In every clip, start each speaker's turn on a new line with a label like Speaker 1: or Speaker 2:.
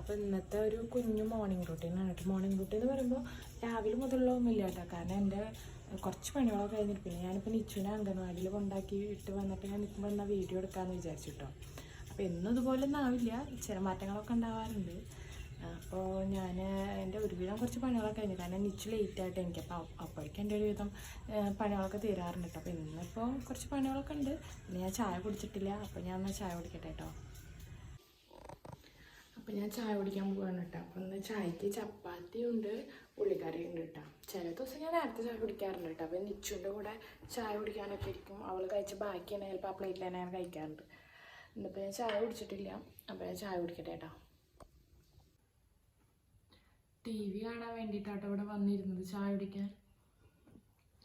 Speaker 1: അപ്പോൾ ഇന്നത്തെ ഒരു കുഞ്ഞു മോർണിംഗ് റൂട്ടീനാണ് കേട്ടോ. മോർണിംഗ് റൂട്ടീൻ എന്ന് പറയുമ്പോൾ രാവിലെ മുതലുള്ള ഒന്നുമില്ല കേട്ടോ. കാരണം എൻ്റെ കുറച്ച് പണികളൊക്കെ കഴിഞ്ഞിട്ട് പിന്നെ ഞാനിപ്പോൾ നിച്ചുവിനെ അംഗൻവാടിയിൽ കൊണ്ടാക്കി ഇട്ട് വന്നിട്ട് ഞാൻ നിൽക്കുമ്പോൾ എന്നാൽ വീഡിയോ എടുക്കാമെന്ന് വിചാരിച്ചിട്ടോ. അപ്പോൾ എന്നും ഇതുപോലെ ഒന്നും ആവില്ല, ചില മാറ്റങ്ങളൊക്കെ ഉണ്ടാവാറുണ്ട്. അപ്പോൾ ഞാൻ എൻ്റെ ഒരുവിധം കുറച്ച് പണികളൊക്കെ കഴിഞ്ഞു. കാരണം നിച്ചു ലേറ്റായിട്ട് എനിക്ക് അപ്പോഴേക്കും എൻ്റെ ഒരുവിധം പണികളൊക്കെ തീരാറുണ്ട് കേട്ടോ. അപ്പോൾ ഇന്നിപ്പോൾ കുറച്ച് പണികളൊക്കെ ഉണ്ട്. പിന്നെ ഞാൻ ചായ കുടിച്ചിട്ടില്ല, അപ്പോൾ ഞാൻ ഒന്ന് ചായ കുടിക്കട്ടെ കേട്ടോ. അപ്പോൾ ഞാൻ ചായ കുടിക്കാൻ പോവാണ് കേട്ടോ. അപ്പോൾ ഇന്ന് ചായക്ക് ചപ്പാത്തി ഉണ്ട്, ഉള്ളിക്കറി ഉണ്ട് കേട്ടോ. ചില ദിവസം ഞാൻ നേരത്തെ ചായ കുടിക്കാറുണ്ട് കേട്ടോ. അപ്പോൾ നിച്ചുവിൻ്റെ കൂടെ ചായ കുടിക്കാനൊക്കെ ഇരിക്കും. അവൾ കഴിച്ച് ബാക്കിയാണ് ചിലപ്പോൾ ആ പ്ലേറ്റിൽ തന്നെ ഞാൻ കഴിക്കാറുണ്ട്. ഇന്നിപ്പോൾ ഞാൻ ചായ കുടിച്ചിട്ടില്ല, അപ്പോൾ ഞാൻ ചായ കുടിക്കട്ടെ കേട്ടോ. TV കാണാൻ വേണ്ടിയിട്ടാട്ടോ ഇവിടെ വന്നിരുന്നത് ചായ കുടിക്കാൻ.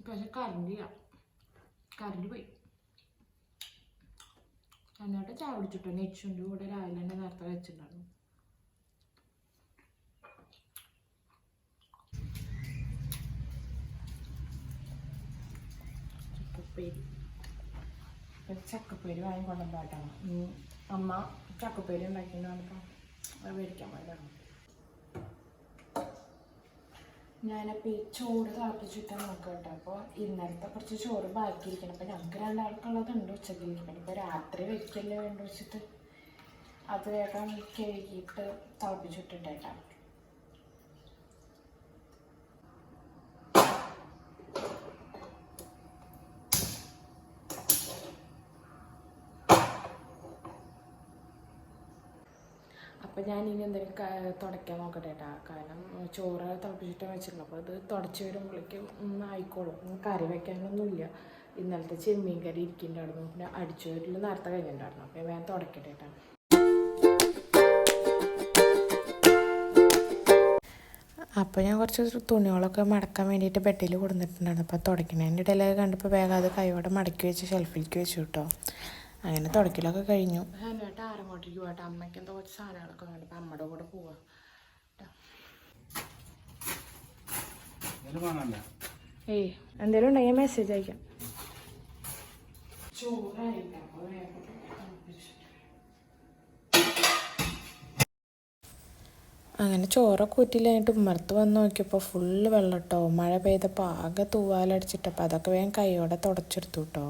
Speaker 1: പക്ഷെ കറണ്ട് പോയി. എന്നിട്ട് ചായ കുടിച്ചിട്ടോ. നെച്ചുൻ്റെ കൂടെ രാവിലെ തന്നെ നേരത്തെ വെച്ചിട്ടുണ്ടായിരുന്നു. ചക്കപ്പേരി വാങ്ങിക്കൊണ്ടുണ്ടായിട്ടാണ് അമ്മ ചക്കപ്പേരി ഉണ്ടാക്കിയിട്ടുണ്ടാകുമ്പോൾ അത് മേടിക്കാൻ പോയതാണ്. ഞാനപ്പോൾ ഈ ചോറ് തിളപ്പിച്ചിട്ട് നോക്കാം കേട്ടോ. അപ്പോൾ ഇന്നലത്തെ കുറച്ച് ചോറ് ബാക്കിയിരിക്കണം. അപ്പോൾ ഞങ്ങൾക്ക് രണ്ടാൾക്കുള്ളതുണ്ട് ഉച്ചക്കിരിക്കണം. ഇപ്പോൾ രാത്രി വെക്കല്ലേ വേണ്ട വെച്ചിട്ട് അത് വേഗം കഴുകിയിട്ട് തിളപ്പിച്ചിട്ടുണ്ടേക്കാം. അപ്പോൾ ഞാൻ ഇനി എന്തെങ്കിലും തുടയ്ക്കാൻ നോക്കട്ടെ കേട്ടോ. കാരണം ചോറ് തിളപ്പിച്ചിട്ട് വെച്ചിട്ടുണ്ട്. അപ്പോൾ അത് തുടച്ച് വരുമ്പോഴേക്കും ആയിക്കോളും. കറി വയ്ക്കാനൊന്നുമില്ല. ഇന്നലത്തെ ചെമ്മീൻ കറി ഇരിക്കുന്നുണ്ടായിരുന്നു. പിന്നെ അടിച്ചോരിൽ നേരത്തെ കഴിഞ്ഞിട്ടുണ്ടായിരുന്നു. അപ്പോൾ ഞാൻ തുടയ്ക്കട്ടെ കേട്ടോ. അപ്പോൾ ഞാൻ കുറച്ച് തുണികളൊക്കെ മടക്കാൻ വേണ്ടിയിട്ട് ബെഡിൽ കൊടുത്തിട്ടുണ്ടായിരുന്നു. അപ്പോൾ തുടയ്ക്കണതിൻ്റെ ഇടയിലൊക്കെ കണ്ടപ്പോൾ വേഗം അത് കൈയോടെ മടക്കി വെച്ച് ഷെൽഫിലേക്ക് വെച്ചു കേട്ടോ. അങ്ങനെ തുടക്കലൊക്കെ കഴിഞ്ഞു. എന്നിട്ട് ആരങ്ങോട്ടേക്ക് പോകട്ടെ. അമ്മയ്ക്ക് എന്തോ കുറച്ച് സാധനങ്ങളൊക്കെ വേണ്ട. അപ്പം അമ്മയുടെ കൂടെ പോവാം. ഏയ് എന്തേലും ഉണ്ടെങ്കിൽ മെസ്സേജ് അയക്കാം. അങ്ങനെ ചോറൊക്കെ ഊറ്റിയില്ലായിട്ട് ഉമ്മർത്ത് വന്ന് നോക്കിയപ്പോൾ ഫുള്ള് വെള്ളം കേട്ടോ. മഴ പെയ്തപ്പോൾ ആകെ തൂവാലടിച്ചിട്ടപ്പോൾ അതൊക്കെ വേഗം കൈയോടെ തുടച്ചെടുത്തു കേട്ടോ.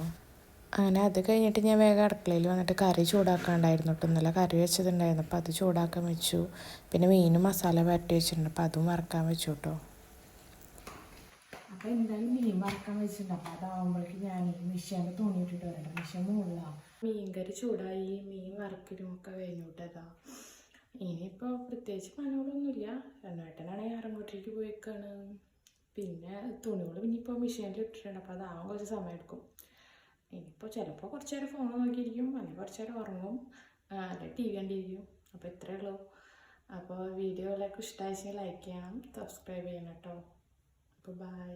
Speaker 1: അങ്ങനെ അത് കഴിഞ്ഞിട്ട് ഞാൻ വേഗം അടുക്കളയിൽ വന്നിട്ട് കറി ചൂടാക്കാണ്ടായിരുന്നു കേട്ടോ. ഇന്നലെ കറി വെച്ചതുണ്ടായിരുന്നു. അപ്പോൾ അത് ചൂടാക്കാൻ വെച്ചു. പിന്നെ മീനും മസാല വരട്ടി വെച്ചിട്ടുണ്ട്. അപ്പോൾ അതും വറക്കാൻ വെച്ചു കേട്ടോ. അപ്പോൾ എന്തായാലും മീൻ വറക്കാൻ വെച്ചിട്ടുണ്ട്. അപ്പോൾ അതാവുമ്പോഴേക്ക് ഞാൻ മിഷ്യൻ്റെ തുണി ഇട്ടിട്ട് വരട്ടെ. മിഷ്യൻ മുകളിലാണ്. മീൻ കറി ചൂടായി, മീൻ വറക്കലും ഒക്കെ കഴിഞ്ഞു കേട്ടതാ. ഇനിയിപ്പോൾ പ്രത്യേകിച്ച് പണികളൊന്നുമില്ല. രണ്ടായിട്ടനാണെങ്കിൽ ആറങ്ങോട്ടേക്ക് പോയിക്കാണ്. പിന്നെ തുണികൾ ഇനിയിപ്പോൾ മിഷ്യനിൽ ഇട്ടിട്ടുണ്ട്. അപ്പോൾ അതാവാൻ കുറച്ച് സമയം എടുക്കും. ഇനിയിപ്പോൾ ചിലപ്പോൾ കുറച്ച് നേരം ഫോൺ നോക്കിയിരിക്കും, അല്ലെങ്കിൽ കുറച്ച് നേരം ഉറങ്ങും, അല്ലെങ്കിൽ TV കണ്ടിരിക്കും. അപ്പോൾ ഇത്രയേ ഉള്ളൂ. അപ്പോൾ വീഡിയോ എല്ലാവർക്കും ഇഷ്ടമായിച്ചാൽ ലൈക്ക് ചെയ്യണം, സബ്സ്ക്രൈബ് ചെയ്യണം കേട്ടോ. അപ്പോൾ ബൈ.